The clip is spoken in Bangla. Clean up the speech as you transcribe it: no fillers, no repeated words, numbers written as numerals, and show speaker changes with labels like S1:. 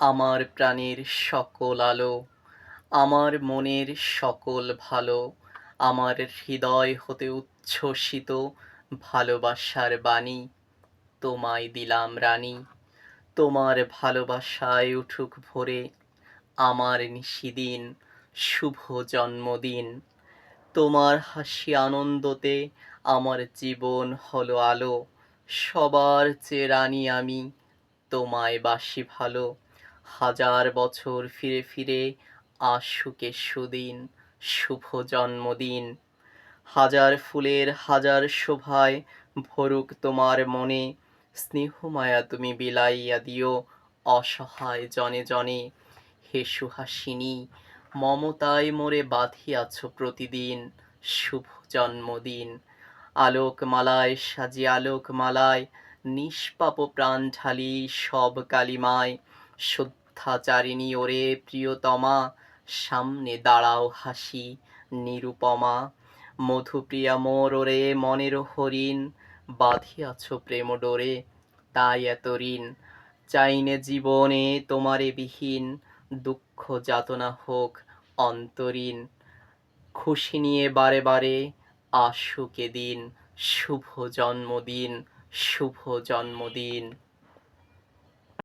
S1: আমার প্রাণের সকল আলো, আমার মনের সকল ভালো, আমার হৃদয় হতে উচ্ছ্বসিত ভালোবাসার বাণী, তোমায় দিলাম রানী। তোমার ভালোবাসায় উঠুক ভরে আমার নিশিদিন, শুভ জন্মদিন। তোমার হাসি আনন্দতে আমার জীবন হলো আলো, সবার চেয়ে রানী আমি, তোমায় বাসি ভালো। হাজার বছর ফিরে ফিরে আসুক এ সুদিন, শুভ জন্মদিন। হাজার ফুলের হাজার শোভায় ভরুক তোমার মনে, স্নেহ মায়া তুমি বিলাইয়া দিও অসহায় জনে জনে। হে সুহাসিনী, মমতায় মোরে বাঁধিয়াছ প্রতিদিন, শুভ জন্মদিন। আলোকমালায় সাজি আলোকমালায় নিষ্পাপ প্রাণ ঢালি সব কালিমায়। শুদ্ধাচারিণী ওরে প্রিয়তমা, সামনে দাঁড়াও হাসি নিরুপমা। মধুপ্রিয়া মোর ওরে মনের হরিণ, বাঁধিয়াছ প্রেম ডোরে তাই এত ঋণ। চাইনে জীবনে তোমারে বিহীন, দুঃখ যাতনা হোক অন্তরীণ। খুশি নিয়ে বারে বারে আসুক এ দিন, শুভ জন্মদিন, শুভ জন্মদিন।